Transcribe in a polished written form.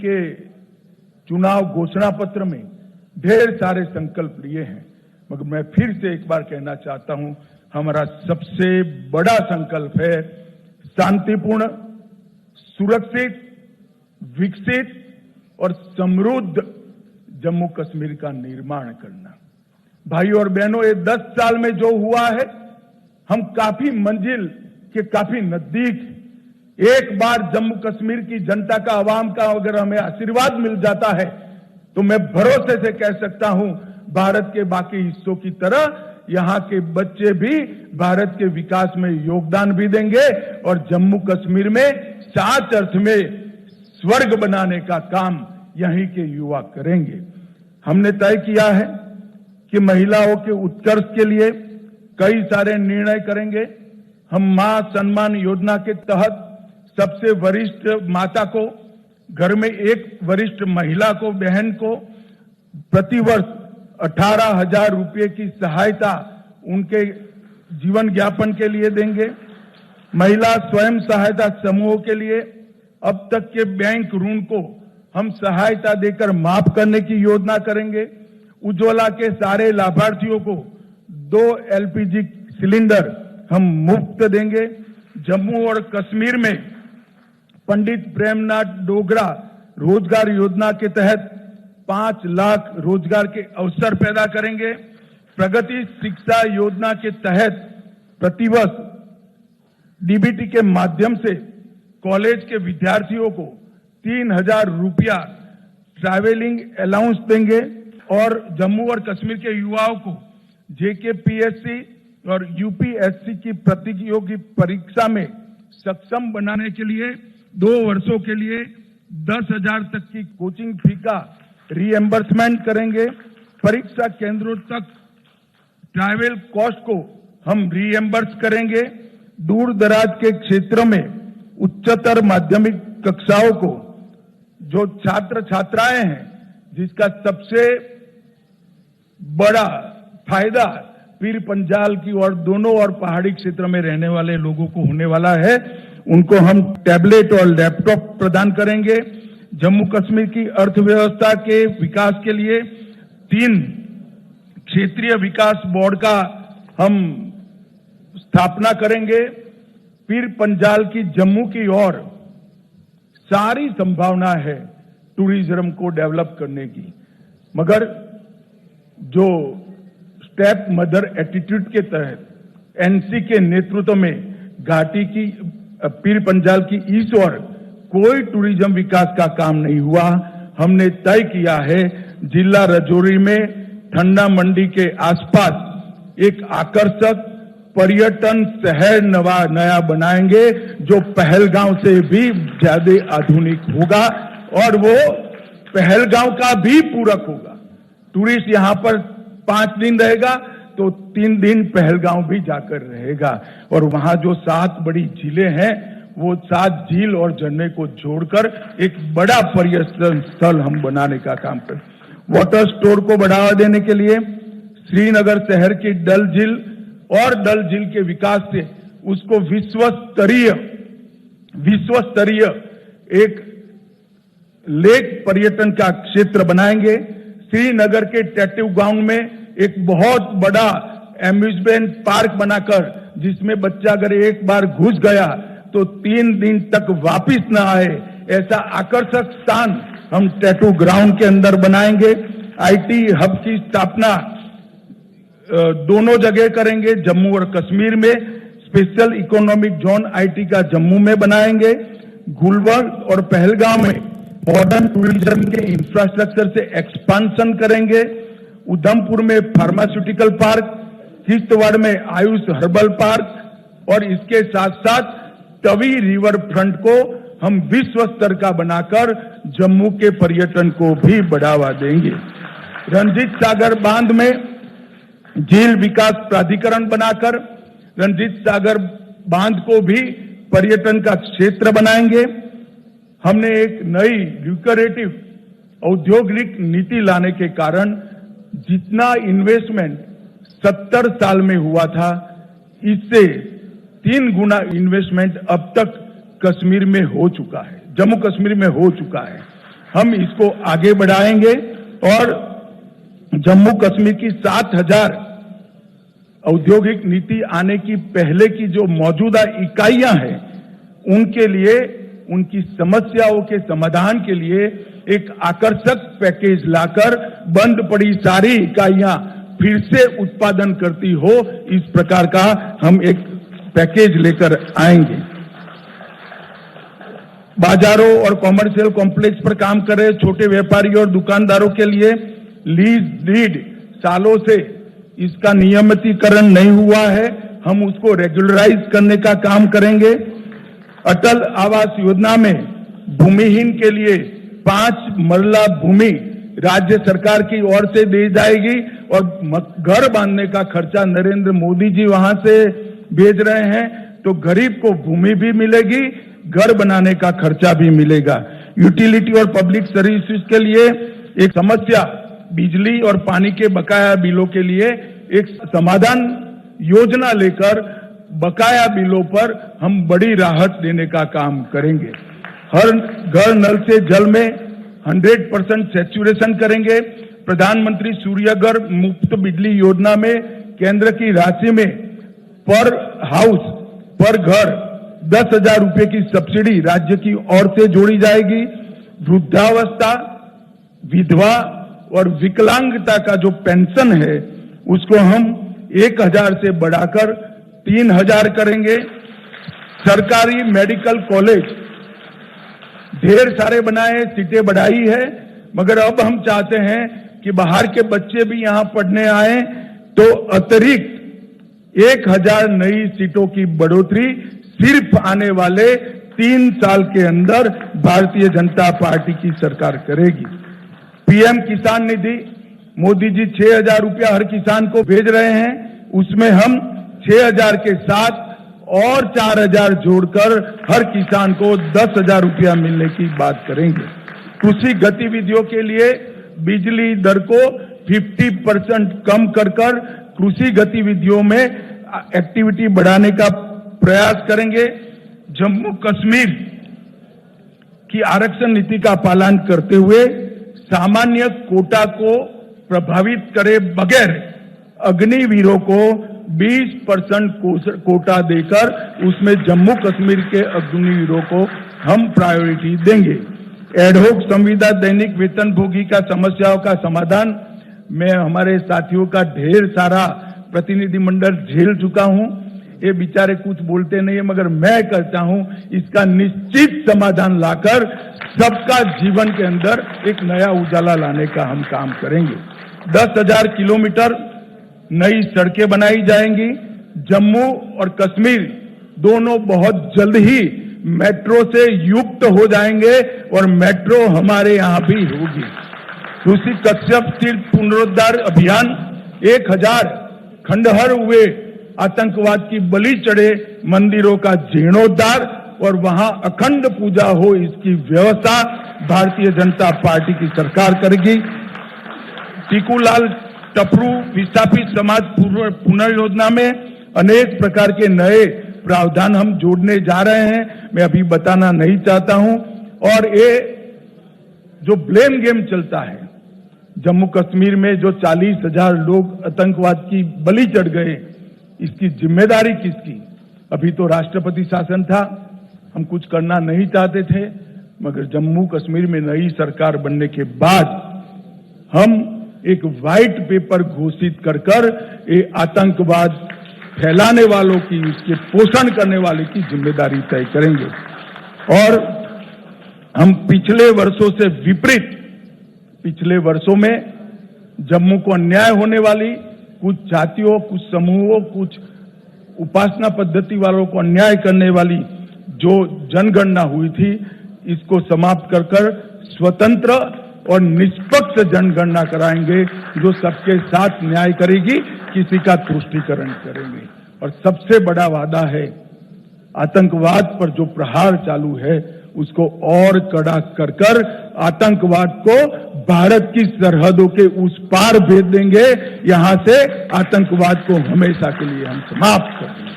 के चुनाव घोषणा पत्र में ढेर सारे संकल्प लिए हैं, मगर मैं फिर से एक बार कहना चाहता हूं, हमारा सबसे बड़ा संकल्प है शांतिपूर्ण, सुरक्षित, विकसित और समृद्ध जम्मू कश्मीर का निर्माण करना। भाइयों और बहनों, ये 10 साल में जो हुआ है, हम काफी मंजिल के काफी नजदीक। एक बार जम्मू कश्मीर की जनता का, आवाम का अगर हमें आशीर्वाद मिल जाता है तो मैं भरोसे से कह सकता हूं, भारत के बाकी हिस्सों की तरह यहां के बच्चे भी भारत के विकास में योगदान भी देंगे और जम्मू कश्मीर में सच अर्थ में स्वर्ग बनाने का काम यहीं के युवा करेंगे। हमने तय किया है कि महिलाओं के उत्कर्ष के लिए कई सारे निर्णय करेंगे। हम मां सम्मान योजना के तहत सबसे वरिष्ठ माता को, घर में एक वरिष्ठ महिला को, बहन को प्रतिवर्ष 18,000 रुपये की सहायता उनके जीवन यापन के लिए देंगे। महिला स्वयं सहायता समूहों के लिए अब तक के बैंक ऋण को हम सहायता देकर माफ करने की योजना करेंगे। उज्ज्वला के सारे लाभार्थियों को 2 LPG सिलेंडर हम मुफ्त देंगे। जम्मू और कश्मीर में पंडित प्रेमनाथ डोगरा रोजगार योजना के तहत 5 लाख रोजगार के अवसर पैदा करेंगे। प्रगति शिक्षा योजना के तहत प्रतिवर्ष DBT के माध्यम से कॉलेज के विद्यार्थियों को 3,000 रुपया ट्रैवलिंग अलाउंस देंगे और जम्मू और कश्मीर के युवाओं को JKPSC और UPSC की प्रतियोगी परीक्षा में सक्षम बनाने के लिए 2 वर्षों के लिए 10,000 तक की कोचिंग फी का रीएम्बर्समेंट करेंगे। परीक्षा केंद्रों तक ट्रैवल कॉस्ट को हम रीएम्बर्स करेंगे। दूर दराज के क्षेत्रों में उच्चतर माध्यमिक कक्षाओं को जो छात्र छात्राएं हैं, जिसका सबसे बड़ा फायदा पीर पंजाल की और दोनों और पहाड़ी क्षेत्र में रहने वाले लोगों को होने वाला है, उनको हम टैबलेट और लैपटॉप प्रदान करेंगे। जम्मू कश्मीर की अर्थव्यवस्था के विकास के लिए 3 क्षेत्रीय विकास बोर्ड का हम स्थापना करेंगे। पीर पंजाल की जम्मू की ओर सारी संभावना है टूरिज्म को डेवलप करने की, मगर जो स्टेप मदर एटीट्यूड के तहत NC के नेतृत्व में घाटी की पीर पंजाल की इस ओर कोई टूरिज्म विकास का काम नहीं हुआ। हमने तय किया है जिला राजौरी में ठंडा मंडी के आसपास एक आकर्षक पर्यटन शहर नया बनाएंगे जो पहलगांव से भी ज्यादा आधुनिक होगा और वो पहलगांव का भी पूरक होगा। टूरिस्ट यहां पर 5 दिन रहेगा तो 3 दिन पहलगांव भी जाकर रहेगा और वहां जो 7 बड़ी झीलें हैं, वो 7 झील और झरने को जोड़कर एक बड़ा पर्यटन स्थल हम बनाने का काम करें। वाटर स्टोर को बढ़ावा देने के लिए श्रीनगर शहर की डल झील और डल झील के विकास से उसको विश्व स्तरीय एक लेक पर्यटन का क्षेत्र बनाएंगे। श्रीनगर के टैटू ग्राउंड में एक बहुत बड़ा एम्यूजमेंट पार्क बनाकर, जिसमें बच्चा अगर एक बार घुस गया तो 3 दिन तक वापिस न आए, ऐसा आकर्षक स्थान हम टैटू ग्राउंड के अंदर बनाएंगे। IT हब की स्थापना दोनों जगह करेंगे। जम्मू और कश्मीर में स्पेशल इकोनॉमिक जोन IT का जम्मू में बनाएंगे। गुलबर्ग और पहलगांव में मॉडर्न टूरिज्म के इंफ्रास्ट्रक्चर से एक्सपांशन करेंगे। उधमपुर में फार्मास्यूटिकल पार्क, किश्तवाड़ में आयुष हर्बल पार्क और इसके साथ साथ तवी रिवर फ्रंट को हम विश्व स्तर का बनाकर जम्मू के पर्यटन को भी बढ़ावा देंगे। रंजीत सागर बांध में झील विकास प्राधिकरण बनाकर रंजीत सागर बांध को भी पर्यटन का क्षेत्र बनाएंगे। हमने एक नई ल्यूक्रेटिव औद्योगिक नीति लाने के कारण जितना इन्वेस्टमेंट 70 साल में हुआ था, इससे 3 गुना इन्वेस्टमेंट अब तक कश्मीर में हो चुका है, जम्मू कश्मीर में हो चुका है। हम इसको आगे बढ़ाएंगे और जम्मू कश्मीर की 7,000 औद्योगिक नीति आने की पहले की जो मौजूदा इकाइयां हैं, उनके लिए, उनकी समस्याओं के समाधान के लिए एक आकर्षक पैकेज लाकर बंद पड़ी सारी इकाइयां फिर से उत्पादन करती हो, इस प्रकार का हम एक पैकेज लेकर आएंगे। बाजारों और कॉमर्शियल कॉम्प्लेक्स पर काम कर रहे छोटे व्यापारियों और दुकानदारों के लिए लीज डीड सालों से इसका नियमितीकरण नहीं हुआ है, हम उसको रेगुलराइज करने का काम करेंगे। अटल आवास योजना में भूमिहीन के लिए 5 मरला भूमि राज्य सरकार की ओर से दी जाएगी और घर बांधने का खर्चा नरेंद्र मोदी जी वहां से भेज रहे हैं, तो गरीब को भूमि भी मिलेगी, घर बनाने का खर्चा भी मिलेगा। यूटिलिटी और पब्लिक सर्विसेज के लिए एक समस्या, बिजली और पानी के बकाया बिलों के लिए एक समाधान योजना लेकर बकाया बिलों पर हम बड़ी राहत देने का काम करेंगे। हर घर नल से जल में 100% सैचुरेशन करेंगे। प्रधानमंत्री सूर्यघर मुफ्त बिजली योजना में केंद्र की राशि में पर हाउस पर घर 10,000 रुपए की सब्सिडी राज्य की ओर से जोड़ी जाएगी। वृद्धावस्था, विधवा और विकलांगता का जो पेंशन है उसको हम 1,000 से बढ़ाकर 3,000 करेंगे। सरकारी मेडिकल कॉलेज ढेर सारे बनाए, सीटें बढ़ाई है, मगर अब हम चाहते हैं कि बाहर के बच्चे भी यहां पढ़ने आए, तो अतिरिक्त 1,000 नई सीटों की बढ़ोतरी सिर्फ आने वाले 3 साल के अंदर भारतीय जनता पार्टी की सरकार करेगी। पीएम किसान निधि मोदी जी 6,000 रुपया हर किसान को भेज रहे हैं, उसमें हम 6,000 के साथ और 4,000 जोड़कर हर किसान को 10,000 रुपया मिलने की बात करेंगे। कृषि गतिविधियों के लिए बिजली दर को 50% कम कर कृषि गतिविधियों में एक्टिविटी बढ़ाने का प्रयास करेंगे। जम्मू कश्मीर की आरक्षण नीति का पालन करते हुए सामान्य कोटा को प्रभावित करे बगैर अग्निवीरों को 20% कोटा देकर उसमें जम्मू कश्मीर के अग्निवीरों को हम प्रायोरिटी देंगे। एडहोक संविदा दैनिक वेतनभोगी का समस्याओं का समाधान, मैं हमारे साथियों का ढेर सारा प्रतिनिधिमंडल झेल चुका हूं, ये बेचारे कुछ बोलते नहीं है, मगर मैं कहता हूं इसका निश्चित समाधान लाकर सबका जीवन के अंदर एक नया उजाला लाने का हम काम करेंगे। 10,000 किलोमीटर नई सड़कें बनाई जाएंगी। जम्मू और कश्मीर दोनों बहुत जल्द ही मेट्रो से युक्त हो जाएंगे और मेट्रो हमारे यहां भी होगी। ऋषि कश्यप तीर्थ पुनरुद्धार अभियान, 1,000 खंडहर हुए आतंकवाद की बलि चढ़े मंदिरों का जीर्णोद्धार और वहां अखंड पूजा हो, इसकी व्यवस्था भारतीय जनता पार्टी की सरकार करेगी। टीकूलाल टपरू विस्थापित समाज पुनर्योजना में अनेक प्रकार के नए प्रावधान हम जोड़ने जा रहे हैं, मैं अभी बताना नहीं चाहता हूं। और ये जो ब्लेम गेम चलता है, जम्मू कश्मीर में जो 40,000 लोग आतंकवाद की बलि चढ़ गए, इसकी जिम्मेदारी किसकी? अभी तो राष्ट्रपति शासन था, हम कुछ करना नहीं चाहते थे, मगर जम्मू कश्मीर में नई सरकार बनने के बाद हम एक व्हाइट पेपर घोषित कर ये आतंकवाद फैलाने वालों की, उसके पोषण करने वाले की जिम्मेदारी तय करेंगे। और हम पिछले वर्षों से विपरीत, पिछले वर्षों में जम्मू को अन्याय होने वाली कुछ जातियों, कुछ समूहों, कुछ उपासना पद्धति वालों को अन्याय करने वाली जो जनगणना हुई थी, इसको समाप्त कर स्वतंत्र और निष्पक्ष जनगणना कराएंगे जो सबके साथ न्याय करेगी, किसी का तुष्टीकरण करेंगे। और सबसे बड़ा वादा है, आतंकवाद पर जो प्रहार चालू है उसको और कड़ा कर आतंकवाद को भारत की सरहदों के उस पार भेज देंगे। यहां से आतंकवाद को हमेशा के लिए हम समाप्त कर देंगे।